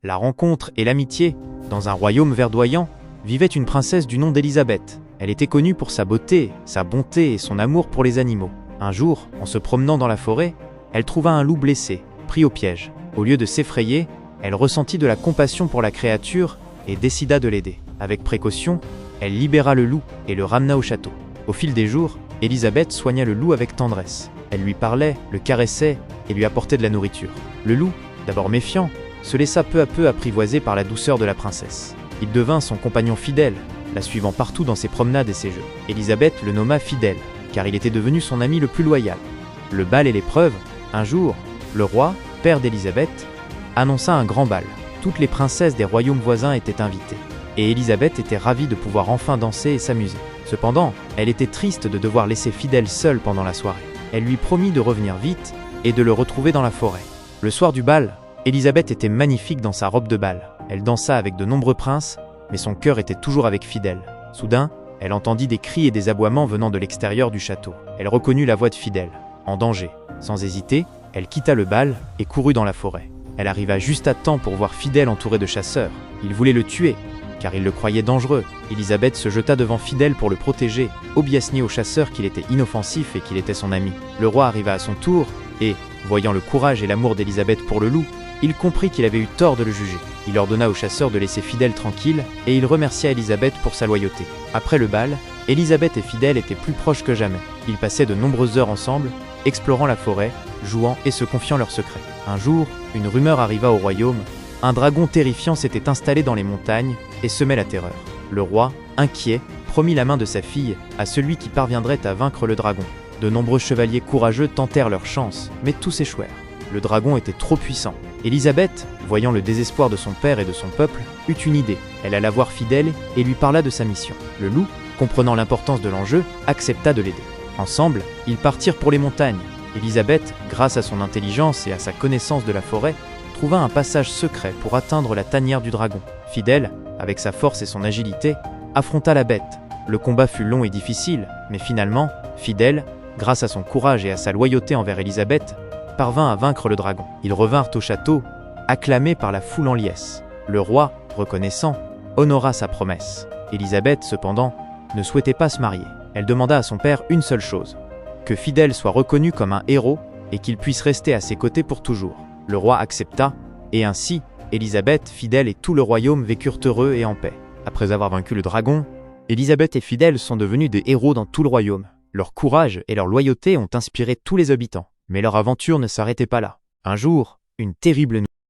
la rencontre et l'amitié. Dans un royaume verdoyant, vivait une princesse du nom d'Élisabeth. Elle était connue pour sa beauté, sa bonté et son amour pour les animaux. Un jour, en se promenant dans la forêt, elle trouva un loup blessé, pris au piège. Au lieu de s'effrayer, elle ressentit de la compassion pour la créature et décida de l'aider. Avec précaution, elle libéra le loup et le ramena au château. Au fil des jours, Élisabeth soigna le loup avec tendresse. Elle lui parlait, le caressait et lui apportait de la nourriture. Le loup, d'abord méfiant, se laissa peu à peu apprivoiser par la douceur de la princesse. Il devint son compagnon fidèle, la suivant partout dans ses promenades et ses jeux. Élisabeth le nomma fidèle, car il était devenu son ami le plus loyal. Le bal et l'épreuve, un jour, le roi, père d'Élisabeth, annonça un grand bal. Toutes les princesses des royaumes voisins étaient invitées, et Élisabeth était ravie de pouvoir enfin danser et s'amuser. Cependant, elle était triste de devoir laisser Fidèle seul pendant la soirée. Elle lui promit de revenir vite et de le retrouver dans la forêt. Le soir du bal, Élisabeth était magnifique dans sa robe de bal. Elle dansa avec de nombreux princes, mais son cœur était toujours avec Fidèle. Soudain, elle entendit des cris et des aboiements venant de l'extérieur du château. Elle reconnut la voix de Fidèle, en danger. Sans hésiter, elle quitta le bal et courut dans la forêt. Elle arriva juste à temps pour voir Fidèle entouré de chasseurs. Il voulait le tuer, car il le croyait dangereux. Élisabeth se jeta devant Fidèle pour le protéger, obstiné aux chasseurs qu'il était inoffensif et qu'il était son ami. Le roi arriva à son tour et, voyant le courage et l'amour d'Élisabeth pour le loup, il comprit qu'il avait eu tort de le juger. Il ordonna aux chasseurs de laisser Fidèle tranquille et il remercia Élisabeth pour sa loyauté. Après le bal, Élisabeth et Fidèle étaient plus proches que jamais. Ils passaient de nombreuses heures ensemble, explorant la forêt, jouant et se confiant leurs secrets. Un jour, une rumeur arriva au royaume. Un dragon terrifiant s'était installé dans les montagnes et semait la terreur. Le roi, inquiet, promit la main de sa fille à celui qui parviendrait à vaincre le dragon. De nombreux chevaliers courageux tentèrent leur chance, mais tous échouèrent. Le dragon était trop puissant. Élisabeth, voyant le désespoir de son père et de son peuple, eut une idée. Elle alla voir Fidèle et lui parla de sa mission. Le loup, comprenant l'importance de l'enjeu, accepta de l'aider. Ensemble, ils partirent pour les montagnes. Élisabeth, grâce à son intelligence et à sa connaissance de la forêt, trouva un passage secret pour atteindre la tanière du dragon. Fidèle, avec sa force et son agilité, affronta la bête. Le combat fut long et difficile, mais finalement, Fidèle, grâce à son courage et à sa loyauté envers Élisabeth, parvint à vaincre le dragon. Ils revinrent au château, acclamés par la foule en liesse. Le roi, reconnaissant, honora sa promesse. Élisabeth, cependant, ne souhaitait pas se marier. Elle demanda à son père une seule chose, que Fidèle soit reconnu comme un héros et qu'il puisse rester à ses côtés pour toujours. Le roi accepta, et ainsi, Élisabeth, Fidèle et tout le royaume vécurent heureux et en paix. Après avoir vaincu le dragon, Élisabeth et Fidèle sont devenus des héros dans tout le royaume. Leur courage et leur loyauté ont inspiré tous les habitants. Mais leur aventure ne s'arrêtait pas là. Un jour, une terrible